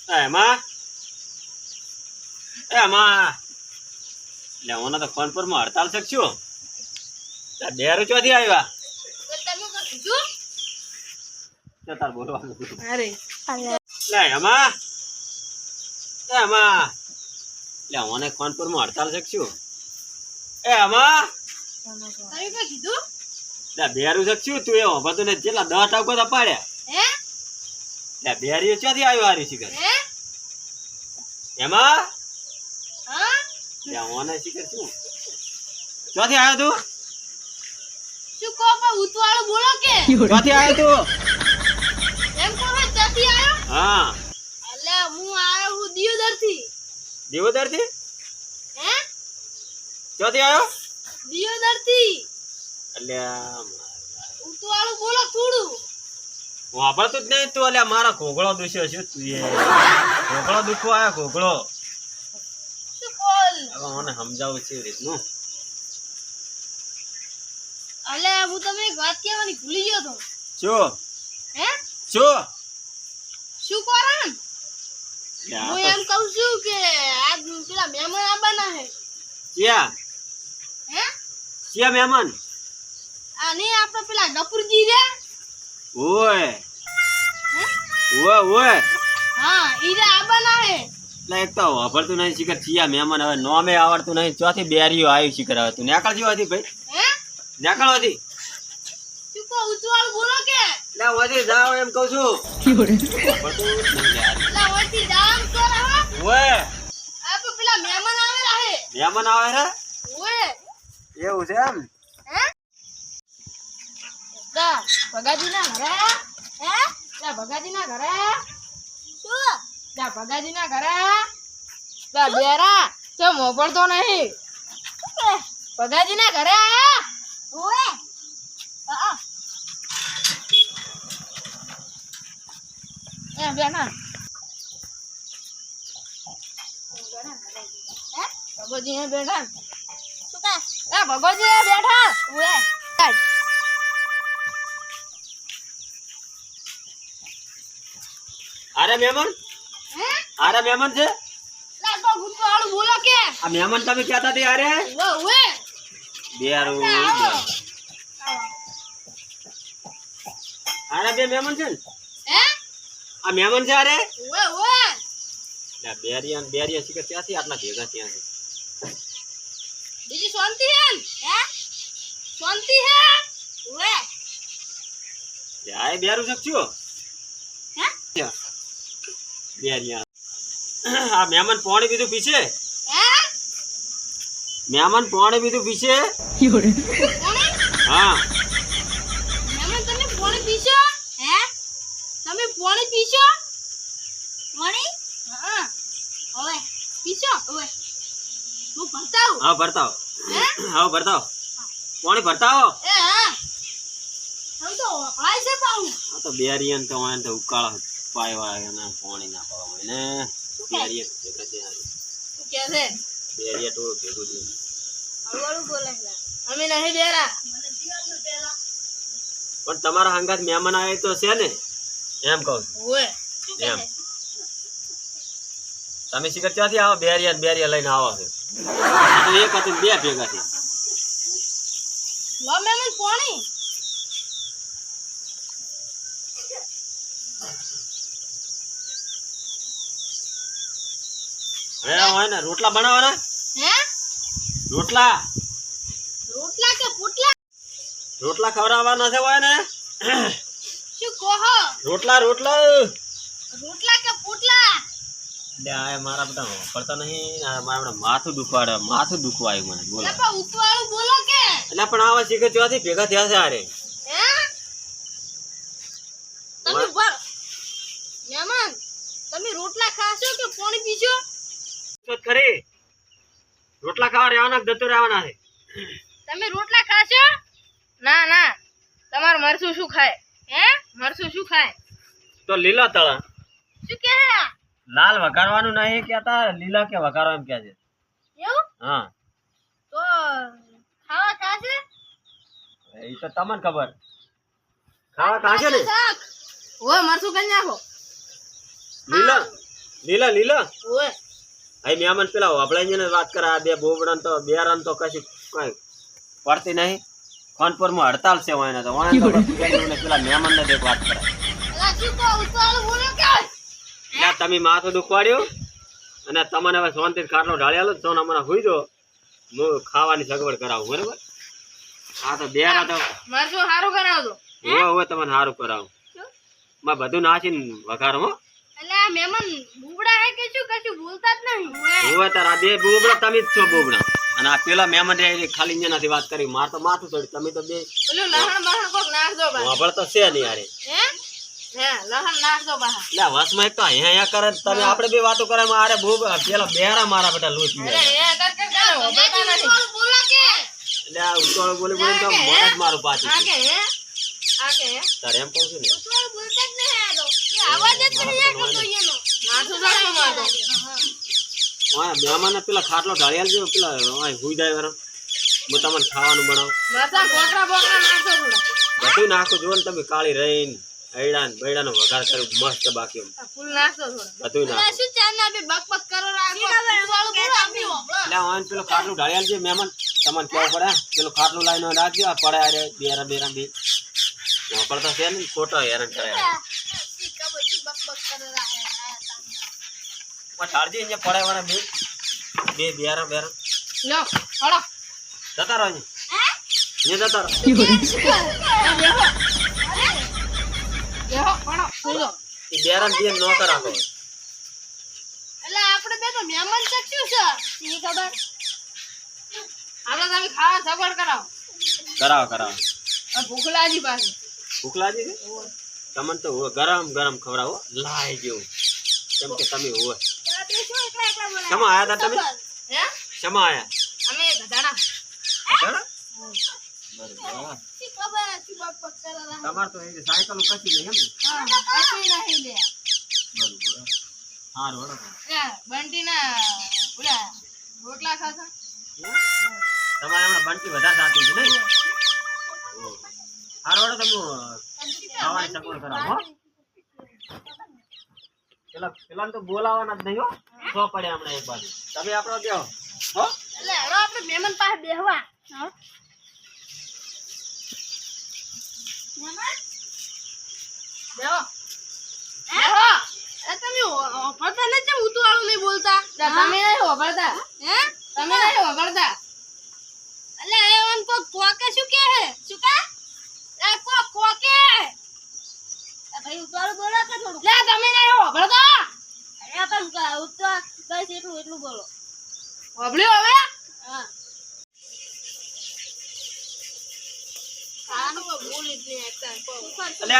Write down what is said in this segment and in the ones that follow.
એમાં લેવાનો તો ફોન પર માં હડતાલ શકશું બે ચોથી આવ્યા તાર બોલવાનું અરે લે એમાં લેવાને ફોન પર માં હડતાલ શકશું તમે કો કીધું લે બેરું શકશું તું એવો બધું ને જેટલા 10 ટાકો તો પાડ્યા હે લે બેરી ચોથી આવ્યો હારી શિખર હે એમાં હા લેવાને શિખર શું ચોથી આવ્યો તું શું કો પણ ઉતવાળો બોલો કે ચોથી આવ્યો તું એમ કહો ત્યાંથી આવ્યો હા એટલે હું આવ્યો હું દિયોદર થી દિયોદર થી હે ચોથી આવ્યો દિયોદર થી એટલે ઉતવાળો બોલો થોડું વાપરતું જ નહીં તું અલ્યા મારા ઘોઘળો દુશ્યો છે તું એ ઘોઘળો દુખો આયો ઘોઘળો શું કોલ હવે મને સમજાવું છે રીતનું અલે હું તમને એક વાત કહેવાની ભૂલી ગયો તો શું હે શું શું કોરણ હું એમ કહું છું કે આજ પેલા મહેમાન આવવાના હે ક્યાં હે ક્યાં મહેમાન અને આપણે પેલા ગપુરજી રે ઓય હે ઓય હા ઈ રે આવવાના હે એટલે એક તો વાપરતું નહીં શીખર ચિયા મહેમાન હવે નોમે આવડતું નહીં ચોથી બેરીઓ આવી શીખર હવે તું નેકળ જેવો હતી ભાઈ હે નેકળ હતી શું કો ઉતવાળ બોલો કે એટલે વધી જાવ એમ કહું છું વાપરતું જ નહીં યાર. લા ઓથી દામ કરે હો ઓય આપણે પેલા મહેમાન આવેલા હે મહેમાન આવે રે ઓય એવું છે એમ હે તા ભગાજી ના ઘરે હે તા ભગાજી ના ઘરે શું તા ભગાજી ના ઘરે તા બેરા તો મોપડતો નહીં ભગાજી ના ઘરે આયા ઓય એ બેના ભગોજી હે બેઠા શું કે એ ભગોજી હે બેઠા ઓય અરે મહેમાન હે અરે મહેમાન છે લા તો ગુટવાળું બોલો કે આ મહેમાન તમે કહેતા હતા અરે ઓય બેરું અરે બે મહેમાન છે ને હે આ મહેમાન છે અરે ઓય બેરિયા શીખર ત્યાંથી આટલા ભેગા ત્યાં છે બીજી શાંતિ હે હે શાંતિ હે ઓય આ બેરું શકશું હે બેરિયા આ મહેમાન પાણી પીધું પીછે હે મહેમાન પાણી પીધું પીછે કોણે હા મહેમાન તમે પાણી પીશો હે તમે પાણી પીશો પાણી હા ઓય પીશો ઓય હું ભરતાઉ હા ભરતાઓ હે હા ભરતાઓ પાણી ભરતાઓ એ હા તમે તો વખણાય છે પાઉં આ તો બેરિયન તો હોય તો ઉકાળા પાયવા અને પાણી ના પાવા હોય ને બેરિયન ભેગા ત્યાં શું કહે છે બેરિયા તો ભેગું છે હળવળું બોલે છે અમે નહીં બેરા પણ તમારા હંગાત મહેમાન આવે તો છે ને એમ કહું છું. ઓય શું કહે એમ. છે તમે શિખર ક્યાંથી આવો બેરિયા લઈને આવો છો આ તો એક હતું બે ભેગા છે લો મહેમાન પાણી હવે હોય ને રોટલા બનાવવાના હે રોટલા રોટલા કે પુટલા રોટલા ખવડાવવાના છે હોય ને શું કહો રોટલા રોટલા રોટલા કે પુટલા એટલે આ મારા બધા પડતા નહીં આ મારા બધા માથું દુખવા આવ્યું મને બોલો લપા ઉતવાળું બોલો કે એટલે પણ આવા શીખર ત્યાંથી ભેગા થયા છે અરે હે તમે બર મહેમાન તમે રોટલા ખાશો કે પાણી પીશો તો ખરી રોટલા ખાવા રહેવાના કે જતો રહેવાના છે તમે રોટલા ખાશો ના ના તમાર મરસું શું ખાય હે મરસું શું ખાય તો લીલા તળા શું કહે લાલ વઘારવાનું નહીં કહેતા લીલા કે વઘારવા એમ કહે છે એવું હા તો ખાવા ખાશે એ તો તમને ખબર ખાવા ખાશે ને શાક ઓય મરસું કઈ નાખો લીલા લીલા લીલા ઓય અહીં મહેમાન પેલા વાપડાઈ ને વાત કરે આ બે બોબડા તો બે રન તો કશું કઈ પડતી નહીં ખાનપુરમાં હડતાલ છે વાયને તો વાયને તો પૂજારીઓને પેલા મહેમાનને દેખ વાત કરે અલા શું કહો ઉતાળ બોલો કે એટલે તમે માથું દુખવાડ્યું અને તમને હવે શાંતિથી ખાટલો ઢાળી આલો સોના મને હુઈ દો હું ખાવાની સગવડ કરાવું બરાબર આ તો બેરા તો મારે શું સારું કરાવજો હોય તમને સારું કરાવું માં બધું નાખીને વઘારો હો અલા મહેમાન બુબડા હે કે શું કશું બોલતા જ નહીં હોય તાર આ બે બોબડા તમે જ છો બોબડા અને આ પેલા મહેમાન ખાલી નથી વાત કરી માર તો માથું ચડી તમે તો બે ઓલું લહણ બહણ કોક નાખજો બા વાપડ તો છે નહીં યાર હે લહણ નાખજો બા એટલે વસમાં એક તો અહીંયા કરે તમે આપણે બે વાતો કરે મારે બહુ પેલા બેરા મારા બેટા લોચી અરે એ કર બોલતા નથી બોલા કે એટલે આ ઉતોળ બોલી બોલી તો મોઢ જ મારું પાછું આ કે તારે એમ કહું છું ને ઉતવાળ બોલતા જ નહીં આ તો એ અવાજ જ નહીં આવતો એનો માથું જાડો મારતો મહેમાન પેલા ખાટલો ઢાળી આલજો પેલા હુઈ જાય વર હું તમને ખાવાનું બનાવું માથા બોકરા બોકરા નાખો થોડા બધું નાખો જો ને તમે કાળી રહીને હૈડા ને બૈડાનો વઘાર કર્યું મસ્ત બાકી ફૂલ નાખો થોડા બધું નાખો શું ચાના બે બકબક કરો રાખો ઉતવાળ બોલો આપી એટલે હું પેલો ખાટલું ઢાળી આલજો મહેમાન તમને કેવું પડે પેલું ખાટલું લાવીને રાખજો આ પડે અરે બેરા બેરા બે વાપરતા છે ને ખોટો હેરાન કરે ઠાળજી અહીંયા પડે વાળા બે બેરા બેરા લો હળો જતા રહો અહીંયા જતા રહો બેહો હળો બોલો એ બેરા બે નોકર રાખો એટલે આપણે બે તો મહેમાન ચક્યું છે ઈ ખબર આપણે તમે ખાવા સગવડ કરાવો કરાવો આ ભૂખ લાગી પાછી ભૂખ લાગી છે તમને તો ગરમ ગરમ ખવડાવો લાઈ જેવું કેમ કે તમે હોય શમા આયા હતા તમે હે શમા આયા અમે ગધાડા બરાબર તમારે તો એ સાયકલ કશી નહીં એમ ને કશું નહીં લે બરોબર હારું હળો એ બંટીના ઓલા રોટલા ખાતા તમારે હમણાં બંટી વધારે થતી છે નહીં હારું હળો તમે ખાવાની સગવડ કરાવો હો પેલા તો બોલાવાના જ નહીં હો સો પડે હમણાં એક બાજુ તમે આપણો દેવો હો એટલે હવે આપણે મહેમાન પાસે બેહવા હા મહેમાન બેહો બેહો એ તમે ઓફરતા ને કેમ ઉતવાળું નહીં બોલતા તમે નહીં ઓફરતા હે તમે નહીં ઓફરતા એટલે એ ઓન કોકે શું કે હે શું કા એ કોકે ભાઈ ઉતવાળું બોલો કે થોડું લે તમે નહીં ઓફરતા અરે પણ ઉતવા બસ એટલું બોલો ઓબળ્યો હવે હા ખાનું બોલી જ નહીં એકતા એટલે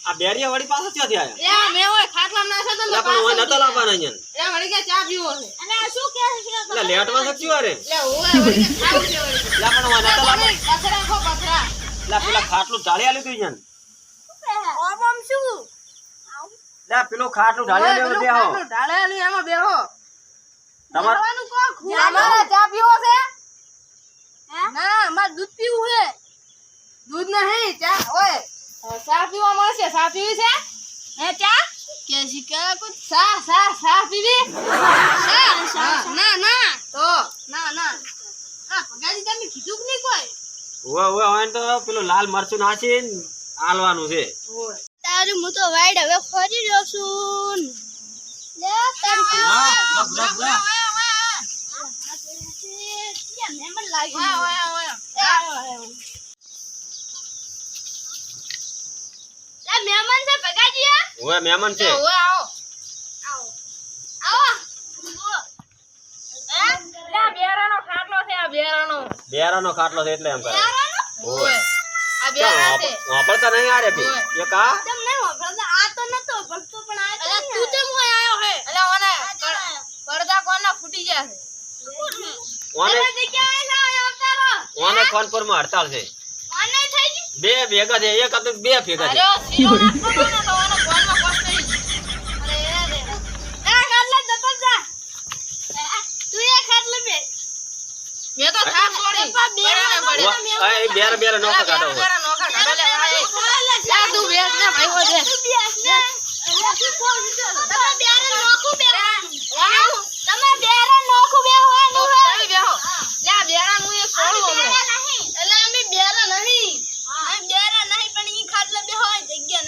આ બેરિયા વાળી પાસે ક્યાંથી આયા એ મે ઓય ખાટલા નાખે તો એટલે પણ ઓય નતો લાવવાના અહીંયા એ વળી કે ચા પીવો છે અને આ શું કે છે એટલે લેટમાં સક્યું અરે લે ઓય વળી કે ખાવું છે વળી એટલે પણ ઓય નતો લાવવાના પથરા ખો પથરા એટલે પેલા ખાટલું ઢાળી આલ્યું તું અહીંયા ઓમ ઓમ શું એટલે પેલું ખાટલું ઢાળી આલ્યું બેહો ઢાળે આલી એમાં બેહો તમારું કો અમારે ચા પીવો છે ના અમાર દૂધ પીવું છે દૂધ નહીં ચા ઓય ચા પીવા મળશે ચા પીવી છે હે ચા કે શીખા કુછ સા પીવી ના ના તો ના આ પગાજી તમે કીધું કે નહીં કોઈ ઓય ઓય તો પેલું લાલ મરચું નાખીને આલવાનું છે ઓય તારું હું તો વાઈડ હવે ખોરી રહ્યો છું લે તારું મહેમાન લાગી મહેમાન છે ભગાજી ઓય મહેમાન છે ઓય આવો બેરાનો ખાટલો છે આ બેરાનો ખાટલો છે એટલે એમ કરે ઓય આ બેરા છે વાપરતા નહીં આરે બે એક આ તમ નહીં વાપરતા આ તો નતો ભરતો પણ આ અલા તું તેમ હોય આયો હે અલા ઓને પડદા કોના ફૂટી ગયા છે ઓને જગ્યા આયો આવતારો ઓને ખાનપુરમાં હડતાલ છે ઓને થઈ ગઈ બે ભેગા છે એક હતું બે ભેગા છે અરે સીઓ નાખો ને તો ઓને કોનમાં કોસ થઈ ગઈ અરે એ ખાટલા જતો જા તું એ ખાટલે બે મે તો થાક છોડી એ બેરા નોખા કાઢો બેરા નોખા કાઢો લે ભાઈ તું બેસ ને ભાઈ હો દે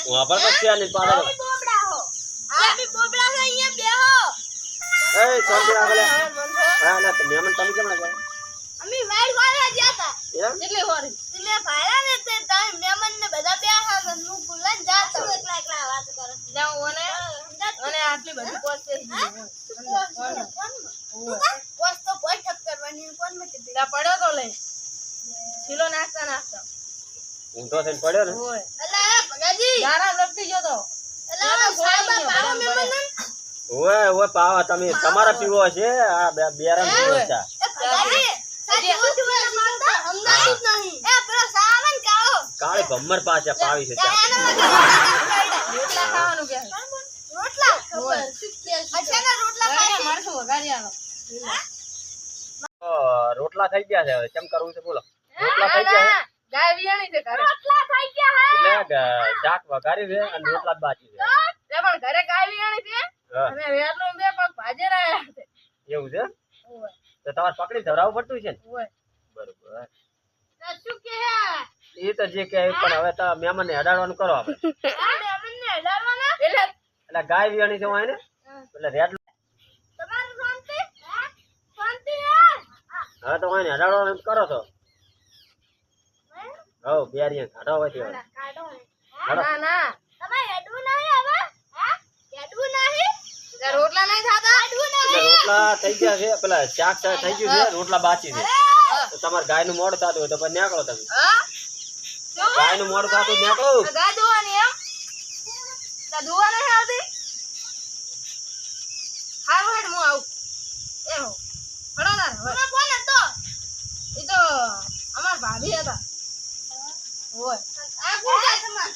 વાપર પછી આની પાડો એ શાંતિ આગળ હા ના તમે મહેમાન તમે કેમ લાગ્યા એમ કેટલી હોરી જાઓ અને આટલી બધી પોસ્ટ પડ્યો તો લઈ છીલો નાખતા ઊંધો થઈને પડ્યો ને હોય ગારા લપટી ગયો તો ઓય ઓય પાવા તમે તમારા પીવો છે આ બેરામ પીવો છે કાળી ભમ્મર પાસે પાવી છે રોટલા ખાવાનું કે મારશું વઘારી આલો રોટલા થઈ ગયા છે હવે કેમ કરવું છે બોલો રોટલા થઈ ગયા છે ગાય વિયાણી છે ઘરે એટલે શાક વઘારી છે અને રોટલા જ બાકી છે પણ ઘરે ગાય વિયાણી છે હા. અને વેરનો બે પગ ભાજે રહ્યા છે એવું છે ઓય તો તમારે પકડી ધરાવવું પડતું છે ને ઓય બરોબર શું કે એ તો જે કે પણ હવે તો મહેમાનને હડાડવાનું કરો આપણે એટલે ગાય વિયાણી છે હોય ને એટલે રેડ હવે તો હોય ને હડાડવાનું કરો છો હવ બેરિયા કાઢો હોય છે હવે. ના ના રોટલા નહીં ખાતા એટલે રોટલા થઈ ગયા છે પેલા શાક થઈ ગયું છે રોટલા બાકી છે તો તમારે ગાય નું મોડું થતું હોય તો પછી નીકળો તમે ગાય નું મોડું થતું નીકળો ગાય ધોવાની એમ ધોવા નહીં આવતી હારું હેડ હું આવું એહો ફળો ના કોણ હતો એ તો અમાર ભાભી હતા ઓય આ કોણ જાય તમાર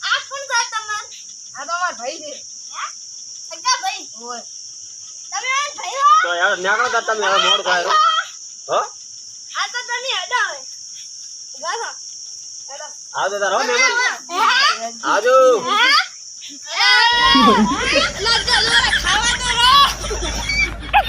આ કોણ જાય તમાર આ તો અમાર ભાઈ છે સગા ભાઈ ઓય તમે ભાઈ હો તો યાર નીકળો તો તમે હવે મોડું થાય હો આ તો તમે હડાવે ગાધા આવજો તાર હો મહેમાન આવજો લગ